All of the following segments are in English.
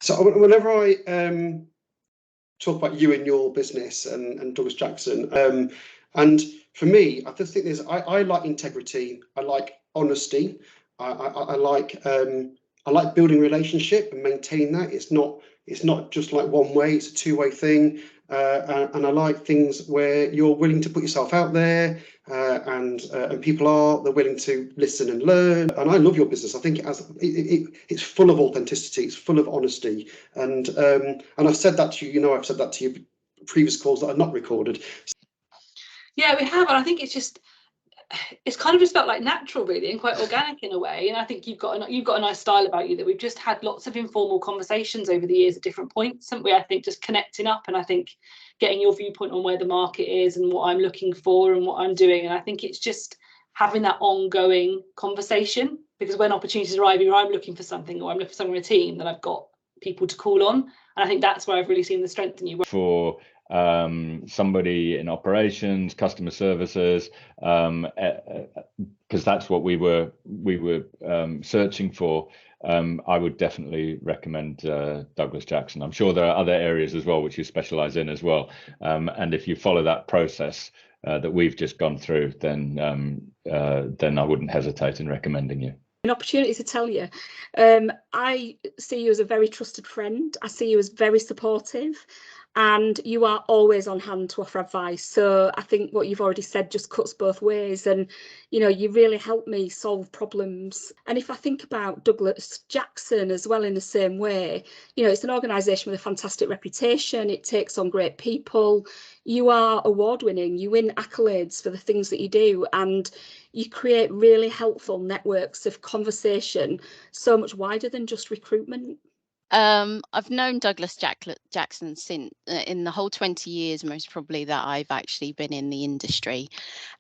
So whenever I talk about you and your business and Douglas Jackson, and for me, I just think I like integrity. I like honesty. I like building relationship and maintaining that. It's not just like one way. It's a two-way thing. And I like things where you're willing to put yourself out there, and people they're willing to listen and learn. And I love your business. I think it's full of authenticity. It's full of honesty. And I've said that to you. I've said that to you previous calls that are not recorded. Yeah, we have, and I think it's kind of just felt like natural, really, and quite organic in a way. And I think you've got a nice style about you that we've just had lots of informal conversations over the years at different points, haven't we? I think just connecting up, and I think getting your viewpoint on where the market is and what I'm looking for and what I'm doing. And I think it's just having that ongoing conversation, because when opportunities arrive, either I'm looking for something or I'm looking for someone in a team, that I've got people to call on. And I think that's where I've really seen the strength in you. For somebody in operations, customer services, because that's what we were searching for. I would definitely recommend Douglas Jackson. I'm sure there are other areas as well which you specialize in as well. And if you follow that process that we've just gone through, then I wouldn't hesitate in recommending you. An opportunity to tell you, I see you as a very trusted friend. I see you as very supportive, and you are always on hand to offer advice. So I think what you've already said just cuts both ways, and you really help me solve problems. And if I think about Douglas Jackson as well in the same way, it's an organisation with a fantastic reputation. It takes on great people. You are award-winning. You win accolades for the things that you do, and you create really helpful networks of conversation, so much wider than just recruitment. I've known Douglas Jackson since in the whole 20 years, most probably, that I've actually been in the industry.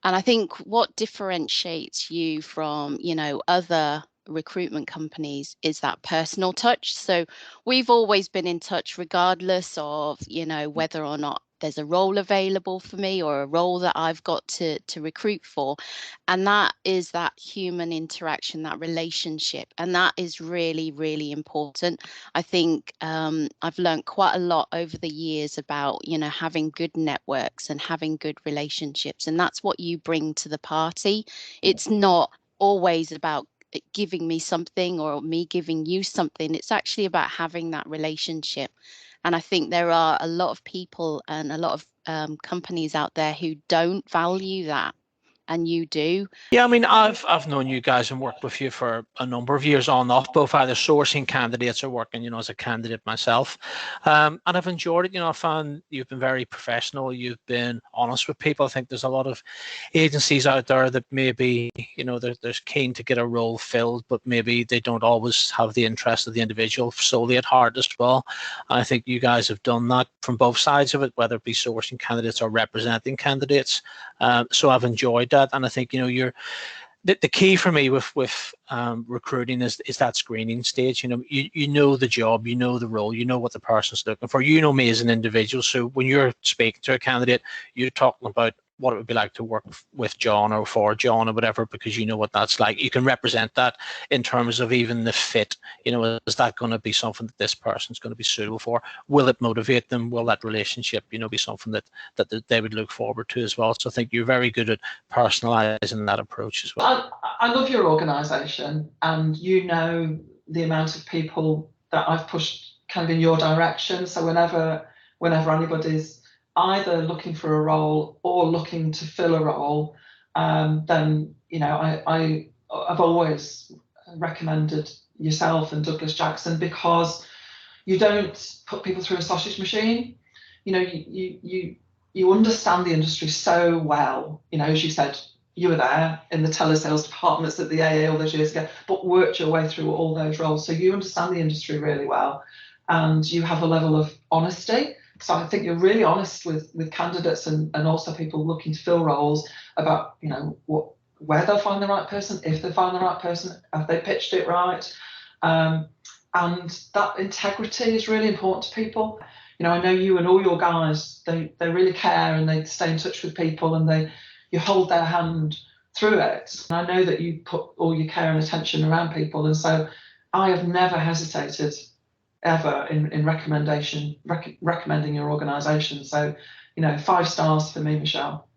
And I think what differentiates you from, other recruitment companies is that personal touch. So we've always been in touch regardless of, whether or not there's a role available for me or a role that I've got to recruit for. And that is that human interaction, that relationship. And that is really, really important. I think I've learned quite a lot over the years about, having good networks and having good relationships. And that's what you bring to the party. It's not always about giving me something or me giving you something. It's actually about having that relationship. And I think there are a lot of people and a lot of companies out there who don't value that. And you do. Yeah, I mean, I've known you guys and worked with you for a number of years on and off, both either sourcing candidates or working, as a candidate myself. And I've enjoyed it. I found you've been very professional. You've been honest with people. I think there's a lot of agencies out there that maybe, they're keen to get a role filled, but maybe they don't always have the interest of the individual solely at heart as well. And I think you guys have done that from both sides of it, whether it be sourcing candidates or representing candidates. So I've enjoyed that. And I think, the key for me with recruiting is that screening stage. You know the job, you know the role, you know what the person's looking for, me as an individual. So when you're speaking to a candidate, you're talking about what it would be like to work with John or for John or whatever, because you know what that's like. You can represent that in terms of even the fit. Is that going to be something that this person's going to be suitable for? Will it motivate them? Will that relationship, be something that they would look forward to as well? So I think you're very good at personalising that approach as well. I love your organisation, and the amount of people that I've pushed kind of in your direction. So whenever anybody's either looking for a role or looking to fill a role, then I've always recommended yourself and Douglas Jackson, because you don't put people through a sausage machine. You understand the industry so well. As you said, you were there in the telesales departments at the AA all those years ago, but worked your way through all those roles. So you understand the industry really well, and you have a level of honesty. So I think you're really honest with candidates and also people looking to fill roles about, where they'll find the right person, if they find the right person, have they pitched it right? And that integrity is really important to people. I know you and all your guys, they really care, and they stay in touch with people, and you hold their hand through it. And I know that you put all your care and attention around people. And so I have never hesitated ever in recommending your organisation. So, 5 stars for me, Michelle.